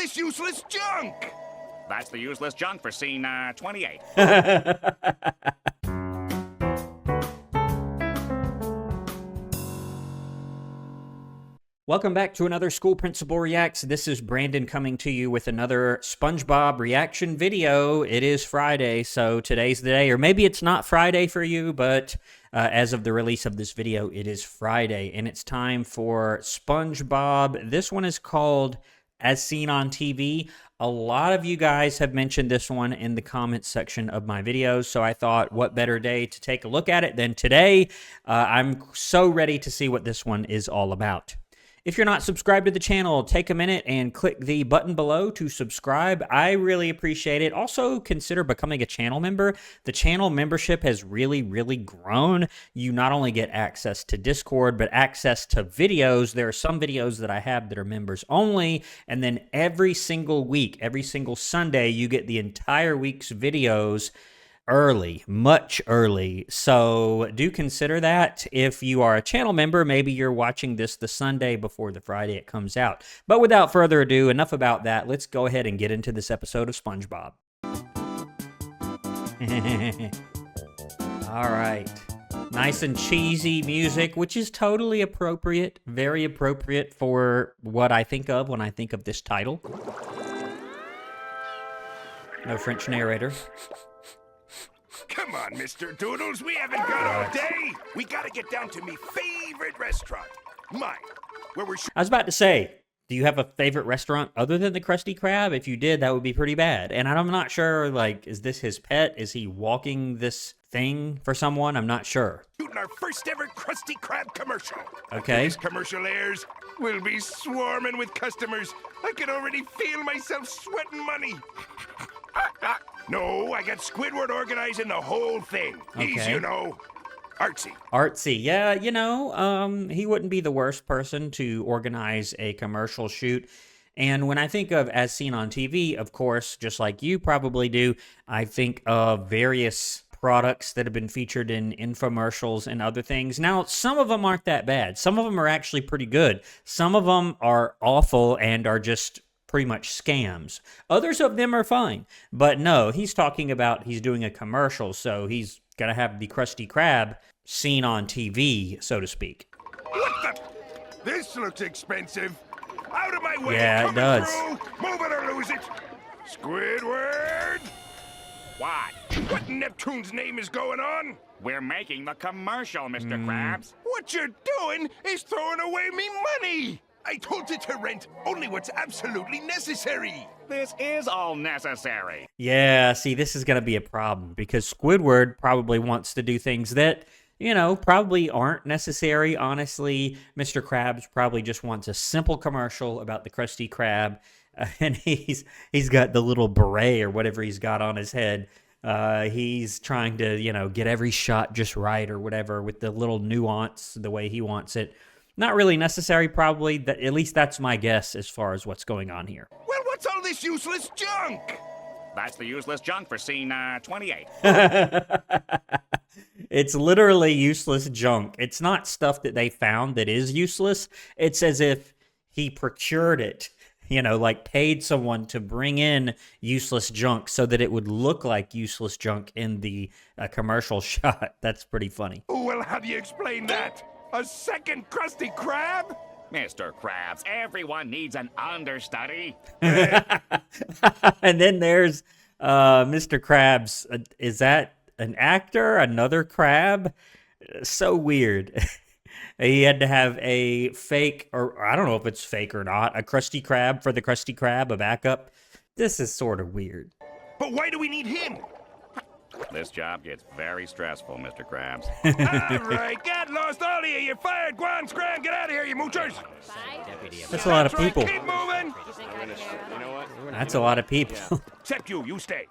this useless junk? That's the useless junk for scene 28. Welcome back to another School Principal Reacts. This is Brandon coming to you with another SpongeBob reaction video. It is Friday, so today's the day. Or maybe it's not Friday for you, but as of the release of this video, it is Friday. And it's time for SpongeBob. This one is called As Seen on TV. A lot of you guys have mentioned this one in the comments section of my videos, so I thought what better day to take a look at it than today. I'm so ready to see what this one is all about. If you're not subscribed to the channel, take a minute and click the button below to subscribe. I really appreciate it. Also, consider becoming a channel member. The channel membership has really grown. You not only get access to Discord, but access to videos. There are some videos that I have that are members only, and then every single week, every single Sunday, you get the entire week's videos early, much early. So do consider that. If you are a channel member, maybe you're watching this the Sunday before the Friday it comes out. But without further ado, enough about that. Let's go ahead and get into this episode of SpongeBob. All right. Nice and cheesy music, which is totally appropriate, very appropriate for what I think of when I think of this title. No French narrator. Come on, Mr. Doodles, we haven't got all day. We gotta get down to me favorite restaurant. Mine, where we're I was about to say, do you have a favorite restaurant other than the Krusty Krab? If you did, that would be pretty bad. And I'm not sure, like, is this his pet? Is he walking this thing for someone? I'm not sure. shooting our first ever Krusty Krab commercial. Okay. After this commercial airs, we'll be swarming with customers. I can already feel myself sweating money. No, I got Squidward organizing the whole thing. He's, Okay. you know, artsy. Artsy, yeah, you know, he wouldn't be the worst person to organize a commercial shoot. And when I think of As Seen on TV, of course, just like you probably do, I think of various products that have been featured in infomercials and other things. Now, some of them aren't that bad. Some of them are actually pretty good. Some of them are awful and are just pretty much scams. Others of them are fine. But no, he's talking about he's doing a commercial, so he's got to have the Krusty Krab seen on TV, so to speak. What the? This looks expensive. Out of my way. Yeah, it coming does. Through. Move it or lose it. Squidward. What? What in Neptune's name is going on? We're making the commercial, Mr. Krabs. What you're doing is throwing away me money. I told you to rent only what's absolutely necessary. This is all necessary. Yeah, see, this is going to be a problem because Squidward probably wants to do things that, you know, probably aren't necessary. Honestly, Mr. Krabs probably just wants a simple commercial about the Krusty Krab, and he's got the little beret or whatever he's got on his head. He's trying to, you know, get every shot just right or whatever with the little nuance the way he wants it. Not really necessary, probably. At least that's my guess as far as what's going on here. Well, what's all this useless junk? That's the useless junk for scene 28. It's literally useless junk. It's not stuff that they found that is useless. It's as if he procured it, you know, like paid someone to bring in useless junk so that it would look like useless junk in the commercial shot. That's pretty funny. Oh, well, how do you explain that? A second Krusty Krab? Mr. Krabs, everyone needs an understudy. And then there's Mr. Krabs. Is that an actor? Another crab? So weird. He had to have a fake, or I don't know if it's fake or not, a Krusty Krab for the Krusty Krab, a backup. This is sort of weird. But why do we need him? This job gets very stressful, Mr. Krabs. All right, get lost, all of you. You're fired. Go on, scram. Get out of here, you moochers. That's a lot of That's right, people. keep moving. That's a lot of people. Except you. You stay.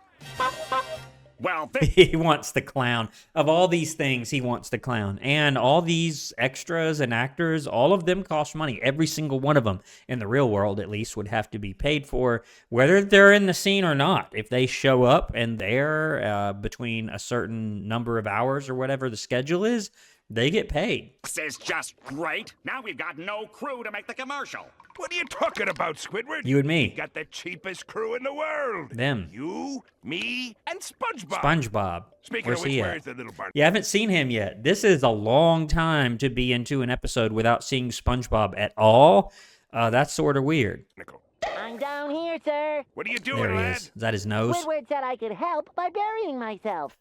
Well, He wants the clown. Of all these things, he wants the clown. And all these extras and actors, all of them cost money. Every single one of them, in the real world at least, would have to be paid for, whether they're in the scene or not. If they show up and they're between a certain number of hours or whatever the schedule is, they get paid. this is just great. Now we've got no crew to make the commercial. What are you talking about, Squidward? You and me. We got the cheapest crew in the world. Them. You, me, and SpongeBob. SpongeBob. Speaking Where's of which, he where's at? the little barn? You haven't seen him yet. This is a long time to be into an episode without seeing SpongeBob at all. That's sort of weird. Nickel. I'm down here, sir. What are you doing, There he lad? is. Is that his nose? Squidward said I could help by burying myself.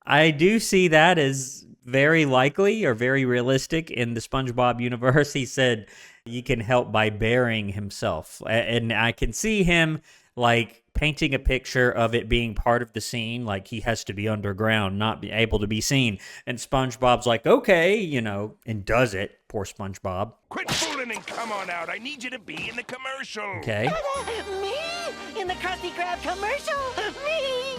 I do see that as very likely or very realistic in the SpongeBob universe. He said he can help by burying himself. And I can see him like painting a picture of it being part of the scene, like he has to be underground, not be able to be seen. And SpongeBob's like, okay, you know, and does it. Poor SpongeBob. Quit fooling and come on out. I need you to be in the commercial. Okay. Me? In the Krusty Krab commercial? Me?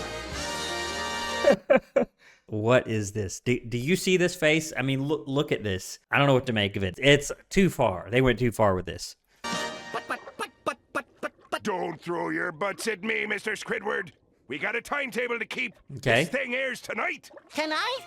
What is this? Do you see this face? I mean, look at this. I don't know what to make of it. It's too far. They went too far with this. Don't throw your butts at me, Mr. Squidward. We got a timetable to keep. Okay. This thing airs tonight. Tonight?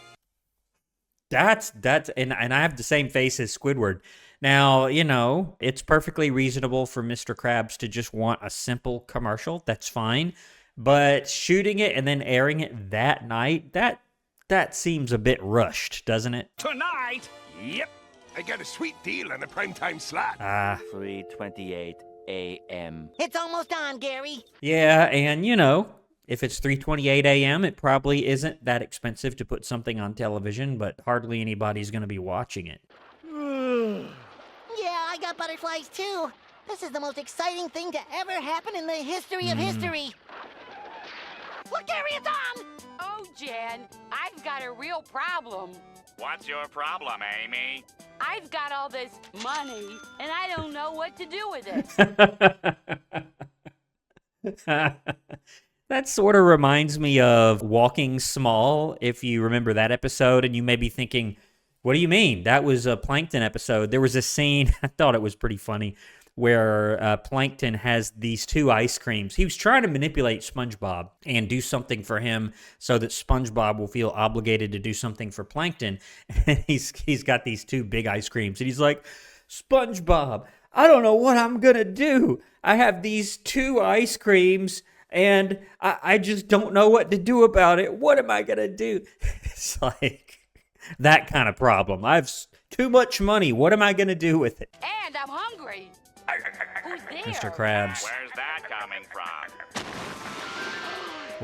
That's and I have the same face as Squidward. Now, you know, it's perfectly reasonable for Mr. Krabs to just want a simple commercial. That's fine. But shooting it and then airing it that night, that seems a bit rushed, doesn't it? Tonight? Yep. I got a sweet deal on the primetime slot. 3:28 a.m. It's almost on, Gary. Yeah, and you know, if it's 3:28 a.m., it probably isn't that expensive to put something on television, but hardly anybody's going to be watching it. Yeah, I got butterflies too. This is the most exciting thing to ever happen in the history of history. Look, Gary, it's on! Oh, Jan, I've got a real problem. What's your problem, Amy? I've got all this money, and I don't know what to do with it. That sort of reminds me of Walking Small, if you remember that episode, and you may be thinking, what do you mean? That was a Plankton episode. There was a scene, I thought it was pretty funny, where Plankton has these two ice creams. He was trying to manipulate SpongeBob and do something for him so that SpongeBob will feel obligated to do something for Plankton. And he's got these two big ice creams, and he's like, SpongeBob, I don't know what I'm going to do. I have these two ice creams, and I just don't know what to do about it. What am I going to do? It's like that kind of problem. I've too much money. What am I going to do with it? And I'm hungry. Who's there? Mr. Krabs. Where's that coming from?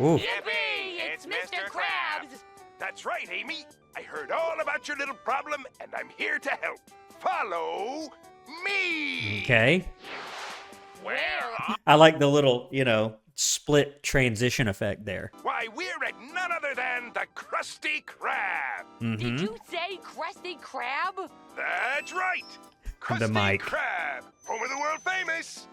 Ooh. Yippee! It's Mr. Krabs. That's right, Amy. I heard all about your little problem, and I'm here to help. Follow me. Okay. Where? I like the little, you know, split transition effect there. Why, we're at none other than the Krusty Krab. Did you say Krusty Krab? That's right. Krusty mic. Krab, home of the world famous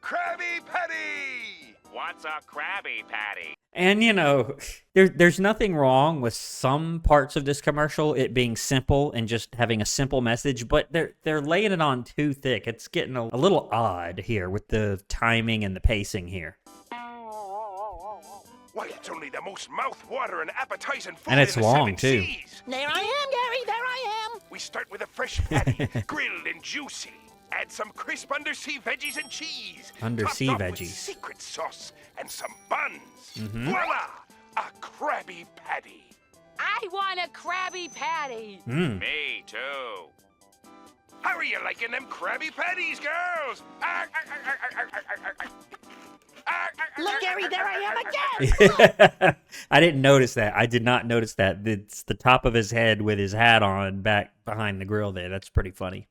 Krabby Patty. What's a Krabby Patty? And, you know, there's nothing wrong with some parts of this commercial, it being simple and just having a simple message, but they're laying it on too thick. It's getting a little odd here with the timing and the pacing here. Why, it's only the most mouth-watering, appetizing food And it's in the long, seven too. seas. There I am, Gary, there I am. We start with a fresh patty, grilled and juicy. Add some crisp undersea veggies and cheese. Undersea topped off with veggies. secret sauce and some buns. Mm-hmm. Voila! A Krabby Patty. I want a Krabby Patty. Me too. How are you liking them Krabby Patties, girls? Look, Gary, there I am again. I didn't notice that. I did not notice that. It's the top of his head with his hat on back behind the grill there. That's pretty funny.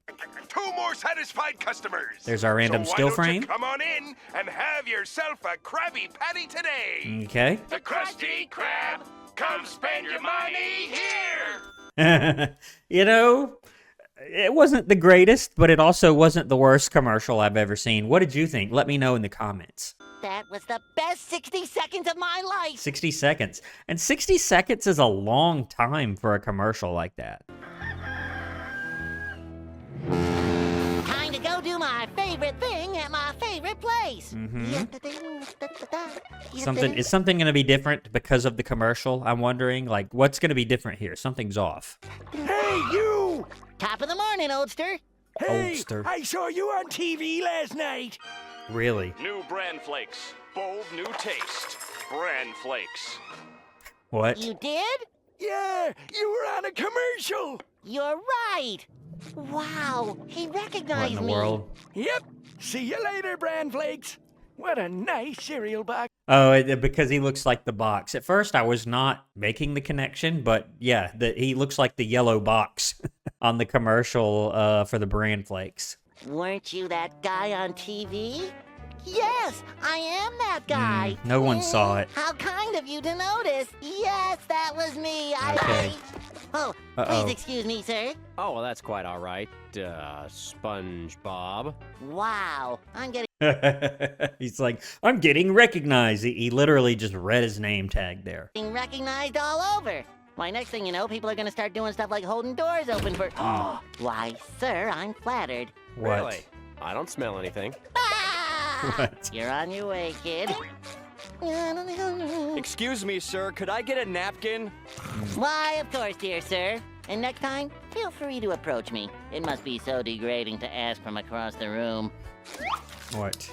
Two more satisfied customers. There's our random so still why don't frame. You come on in and have yourself a Krabby Patty today. Okay. The Krusty Krab, come spend your money here. You know, it wasn't the greatest, but it also wasn't the worst commercial I've ever seen. What did you think? Let me know in the comments. That was the best 60 seconds of my life. 60 seconds. And 60 seconds is a long time for a commercial like that. Time to go do my favorite thing at my favorite place. Is something going to be different because of the commercial? I'm wondering, like, what's going to be different here? Something's off. Hey, you! Top of the morning, oldster. Hey, Oldster. I saw you on TV last night. Really? New bran flakes. Bold new taste. Bran flakes. What? You did? Yeah, you were on a commercial. You're right. Wow, he What recognized in the me. world? Yep. See you later, Bran Flakes. What a nice cereal box. Oh, because he looks like the box. At first, I was not making the connection, but yeah, he looks like the yellow box on the commercial for the bran flakes. Weren't you that guy on TV? Yes, I am that guy. No one saw it. How kind of you to notice. Yes, that was me. Okay. Oh, Uh-oh. please excuse me, sir. Oh, well, that's quite all right, SpongeBob. Wow, I'm getting He's like, I'm getting recognized. He literally just read his name tag there. recognized all over. Why, next thing you know, people are gonna start doing stuff like holding doors open for... Why, sir, I'm flattered. What? Really? I don't smell anything. Ah! What? You're on your way, kid. Excuse me, sir. Could I get a napkin? Why, of course, dear sir. And next time, feel free to approach me. It must be so degrading to ask from across the room. What?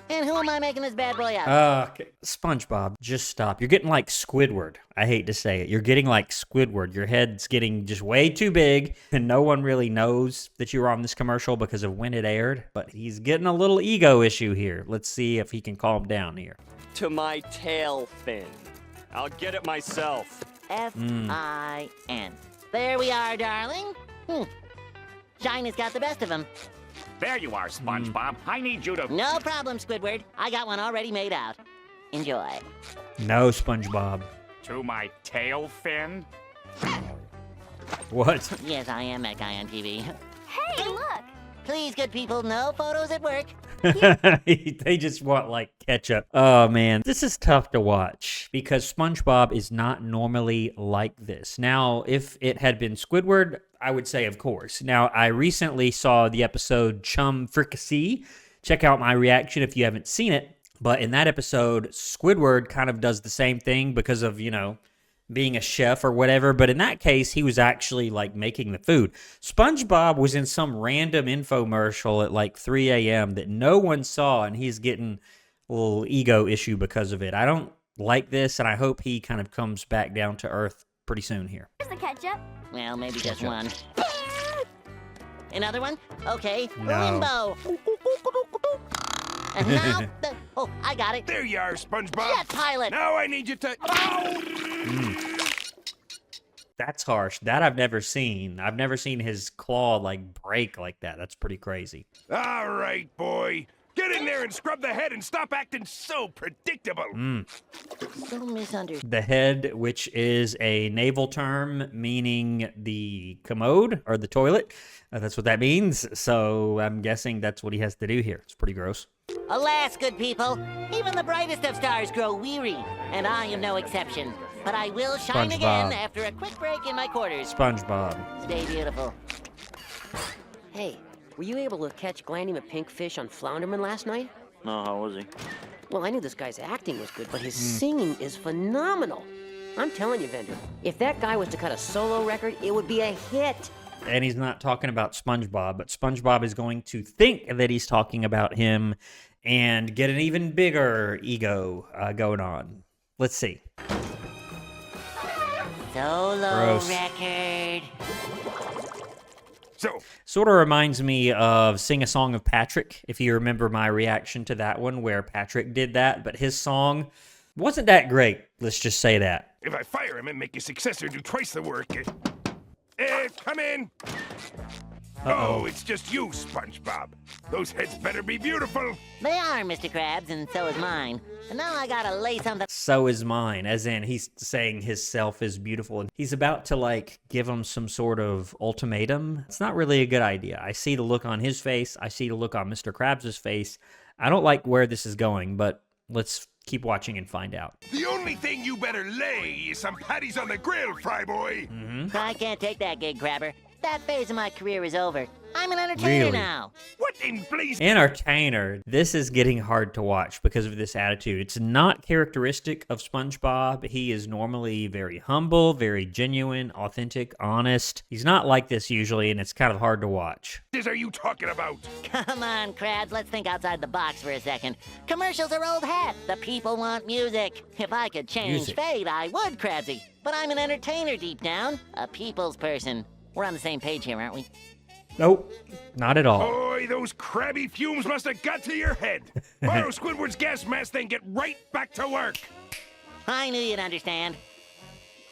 And who am I making this bad boy out? Okay. SpongeBob, just stop. You're getting like Squidward. I hate to say it. You're getting like Squidward. Your head's getting just way too big, and no one really knows that you were on this commercial because of when it aired. But he's getting a little ego issue here. Let's see if he can calm down here. To my tail fin. I'll get it myself. F-I-N. There we are, darling. China's got the best of them. There you are, SpongeBob. I need you to... No problem, Squidward. I got one already made out. Enjoy. No, SpongeBob. To my tail fin? What? Yes, I am that guy on TV. Hey, look! Please, good people, no photos at work. They just want like ketchup. Oh man, this is tough to watch because SpongeBob is not normally like this. Now, if it had been Squidward, I would say of course. Now, I recently saw the episode Chum Fricassee. Check out my reaction if you haven't seen it. But in that episode, Squidward kind of does the same thing because of, being a chef or whatever, but in that case, he was actually like making the food. SpongeBob was in some random infomercial at like 3 a.m. that no one saw, and he's getting a little ego issue because of it. I don't like this, and I hope he kind of comes back down to earth pretty soon here. Here's the ketchup. Well, maybe just one. Another one? Okay. No. Limbo. And now, oh, I got it. There you are, SpongeBob. Jet pilot. Now I need you to... That's harsh. That I've never seen. I've never seen his claw like break like that. That's pretty crazy. All right, boy. Get in there and scrub the head and stop acting so predictable. So misunderstood. The head, which is a naval term meaning the commode or the toilet. That's what that means. So I'm guessing that's what he has to do here. It's pretty gross. Alas, good people, even the brightest of stars grow weary, and I am no exception. But I will shine SpongeBob. again after a quick break in my quarters. SpongeBob. Stay beautiful. Hey, were you able to catch Glandy McPinkfish on Flounderman last night? No, how was he? Well, I knew this guy's acting was good, but his singing is phenomenal. I'm telling you, Vendor, if that guy was to cut a solo record, it would be a hit. And he's not talking about SpongeBob, but SpongeBob is going to think that he's talking about him and get an even bigger ego going on. Let's see. Solo Gross. record. So, Sort of reminds me of Sing a Song of Patrick, if you remember my reaction to that one where Patrick did that, but his song wasn't that great. Let's just say that. if I fire him and make your successor do twice the work... come in. Oh, it's just you, SpongeBob. Those heads better be beautiful. They are, Mr. Krabs, and so is mine. And now I gotta lay something. So is mine, as in he's saying his self is beautiful. And he's about to like give him some sort of ultimatum. It's not really a good idea. I see the look on his face. I see the look on Mr. Krabs' face. I don't like where this is going, but let's keep watching and find out. The only thing you better lay is some patties on the grill, fry boy. I can't take that gig, Crabber. That phase of my career is over. I'm an entertainer Really? now. What in blazing? Entertainer. This is getting hard to watch because of this attitude. It's not characteristic of SpongeBob. He is normally very humble, very genuine, authentic, honest. He's not like this usually, and it's kind of hard to watch. Are you talking about? Come on, Krabs, let's think outside the box for a second. Commercials are old hat. The people want music. If I could change Music. fate, I would, Krabsy. But I'm an entertainer deep down. A people's person. We're on the same page here, aren't we? Nope, not at all. Boy, those crabby fumes must have got to your head. Borrow Squidward's gas mask, then get right back to work. I knew you'd understand.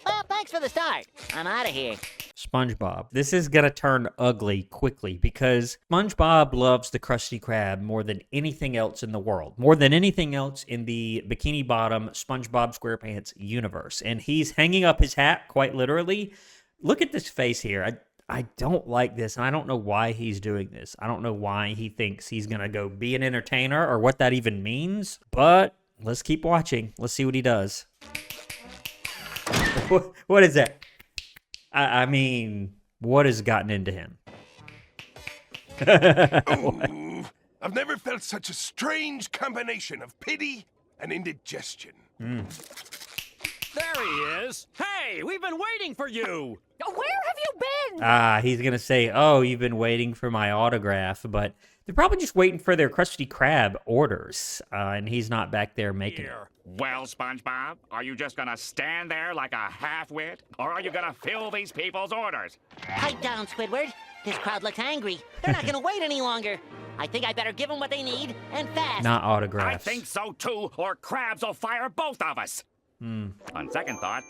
Well, thanks for the start. I'm out of here. SpongeBob. This is gonna turn ugly quickly because SpongeBob loves the Krusty Krab more than anything else in the world, more than anything else in the Bikini Bottom SpongeBob SquarePants universe. And he's hanging up his hat, quite literally. Look at this face here. I don't like this, and I don't know why he's doing this. I don't know why he thinks he's gonna go be an entertainer or what that even means, but let's keep watching. Let's see what he does. What is that? I mean, what has gotten into him? Ooh, I've never felt such a strange combination of pity and indigestion. There he is. Hey, we've been waiting for you. Where have you been? He's gonna say, oh, you've been waiting for my autograph, but they're probably just waiting for their Krusty Krab orders, and he's not back there making it. Well, SpongeBob, are you just gonna stand there like a half-wit? Or are you gonna fill these people's orders? Pipe down, Squidward. This crowd looks angry. They're not gonna wait any longer. I think I better give them what they need, and fast. Not I autographs. think so too, or Krabs will fire both of us. On second thought,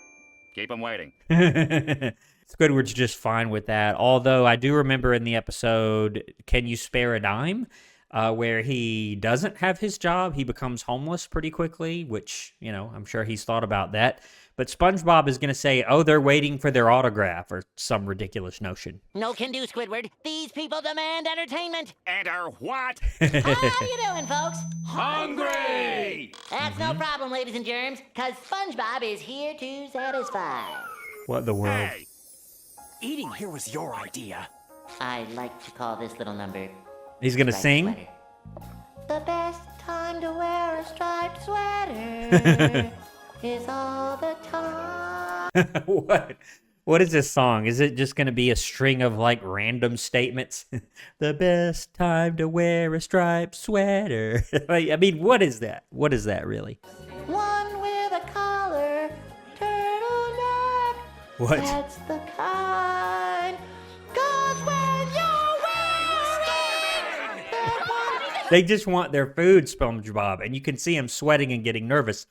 keep them waiting. Squidward's just fine with that. Although I do remember in the episode, Can You Spare a Dime? Where he doesn't have his job. He becomes homeless pretty quickly, which, you know, I'm sure he's thought about that. But SpongeBob is going to say, oh, they're waiting for their autograph or some ridiculous notion. No can do, Squidward. These people demand entertainment. Enter what? How you doing, folks? Hungry! That's no problem, ladies and germs, because SpongeBob is here to satisfy. What the world? Hey, Eating here was your idea. I like to call this little number He's going to striped sing? sweater. The best time to wear a striped sweater is all the time. What is this song? Is it just going to be a string of like random statements? The best time to wear a striped sweater. I mean, what is that? What is that really? One with a collar, turtleneck. What? That's the kind. 'Cause when you're wearing that one. They just want their food, SpongeBob, and you can see him sweating and getting nervous.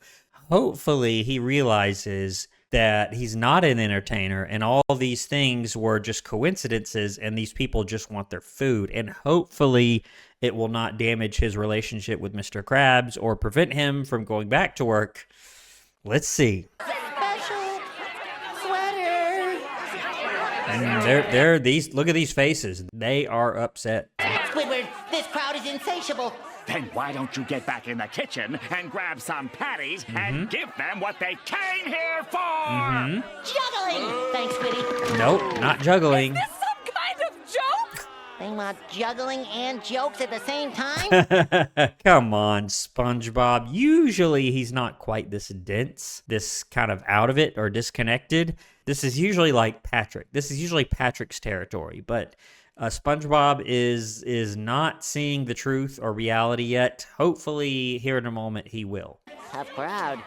Hopefully, he realizes that he's not an entertainer and all these things were just coincidences and these people just want their food. And hopefully, it will not damage his relationship with Mr. Krabs or prevent him from going back to work. Let's see. Special sweater. And look at these faces. They are upset. Squidward, this crowd is insatiable. then why don't you get back in the kitchen and grab some patties and give them what they came here for? Juggling! Thanks, Squiddy. Nope, not juggling. Is this some kind of joke? They want juggling and jokes at the same time? Come on, SpongeBob. Usually he's not quite this dense, this kind of out of it or disconnected. This is usually like Patrick. This is usually Patrick's territory, but SpongeBob is not seeing the truth or reality yet. Hopefully, here in a moment, he will. Tough crowd.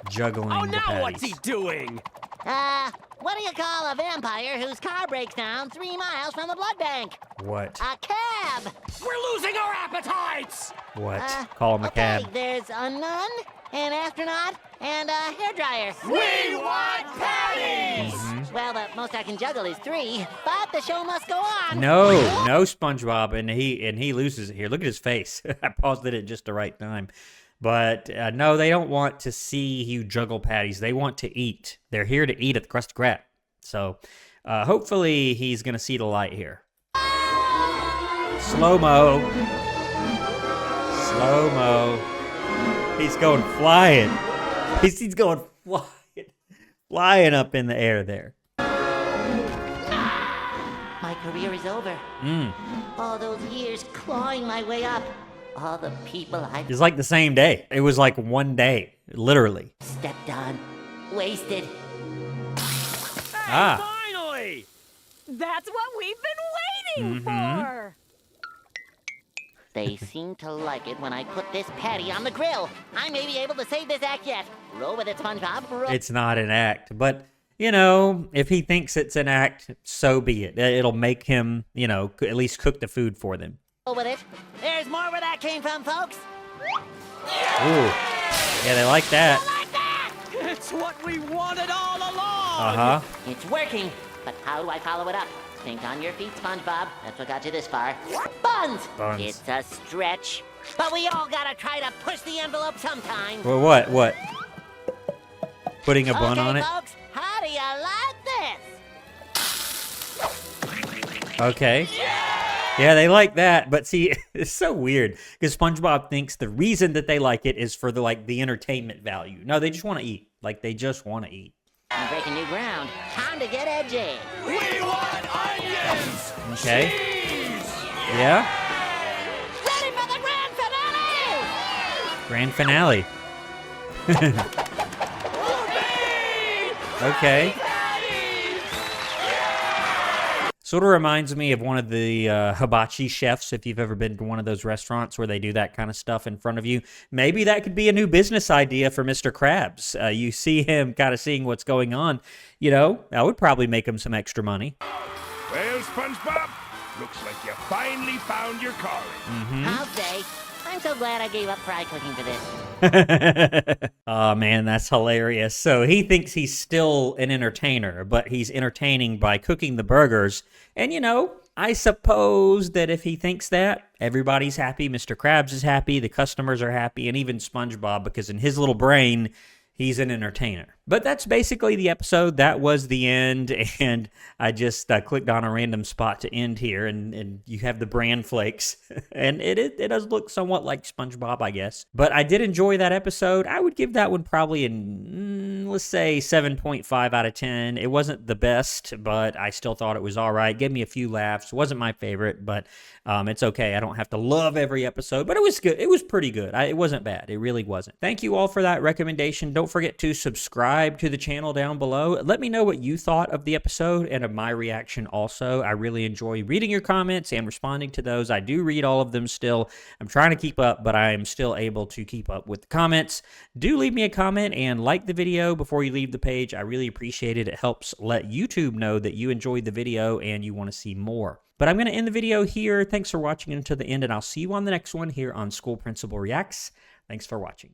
Juggling Oh, the now patties. what's he doing? What do you call a vampire whose car breaks down 3 miles from the blood bank? What? A cab! We're losing our appetites! What? Call him a Okay, cab. there's a nun, an astronaut, and a hairdryer. We want patties! Well, the most I can juggle is 3, but the show must go on. No, SpongeBob, and he loses it here. Look at his face. I paused it at just the right time. But no, they don't want to see you juggle patties. They want to eat. They're here to eat at the Krusty Krab. So hopefully he's going to see the light here. Slow-mo. Slow-mo. He's going flying. He's going flying. Flying up in the air there. My career is over. Mm. All those years clawing my way up. All the people I've It's like the same day. It was like one day, literally. stepped on. Wasted. Ah. Finally! That's what we've been waiting for. They seem to like it when I put this patty on the grill. I may be able to save this act yet. Roll with it, SpongeBob. Roll. It's not an act, but you know, if he thinks it's an act, so be it. It'll make him, you know, at least cook the food for them. Roll with it. There's more where that came from, folks. Ooh. Yeah, they like that. Like that! It's what we wanted all along! Uh-huh. It's working, but how do I follow it up? Think on your feet, SpongeBob. That's what got you this far. Buns! Buns. It's a stretch. But we all gotta try to push the envelope sometime. Well, what? Putting a bun Okay, on it? folks, how do you like this? Okay. Yeah, they like that, but see, it's so weird because SpongeBob thinks the reason that they like it is for the entertainment value. No, they just want to eat. Like, they just want to eat. I'm breaking new ground. Time to get edgy. We want onions! Okay. Yeah? Ready for the grand finale! Grand finale. Okay. Sort of reminds me of one of the hibachi chefs, if you've ever been to one of those restaurants where they do that kind of stuff in front of you. Maybe that could be a new business idea for Mr. Krabs. You see him kind of seeing what's going on. You know, that would probably make him some extra money. Well, SpongeBob, looks like you finally found your calling. I'll say. I'm so glad I gave up fry cooking for this. Oh, man, that's hilarious. So he thinks he's still an entertainer, but he's entertaining by cooking the burgers. And, you know, I suppose that if he thinks that, everybody's happy. Mr. Krabs is happy. The customers are happy. And even SpongeBob, because in his little brain, he's an entertainer. But that's basically the episode. That was the end. And I just clicked on a random spot to end here. And you have the bran flakes. And it does look somewhat like SpongeBob, I guess. But I did enjoy that episode. I would give that one probably let's say 7.5 out of 10. It wasn't the best, but I still thought it was all right. Gave me a few laughs. Wasn't my favorite, but it's okay. I don't have to love every episode, but it was good. It was pretty good. It wasn't bad. It really wasn't. Thank you all for that recommendation. Don't forget to subscribe to the channel down below. Let me know what you thought of the episode and of my reaction also. I really enjoy reading your comments and responding to those. I do read all of them still. I'm trying to keep up, but I am still able to keep up with the comments. Do leave me a comment and like the video before you leave the page. I really appreciate it. It helps let YouTube know that you enjoyed the video and you want to see more. But I'm going to end the video here. Thanks for watching until the end, and I'll see you on the next one here on School Principal Reacts. Thanks for watching.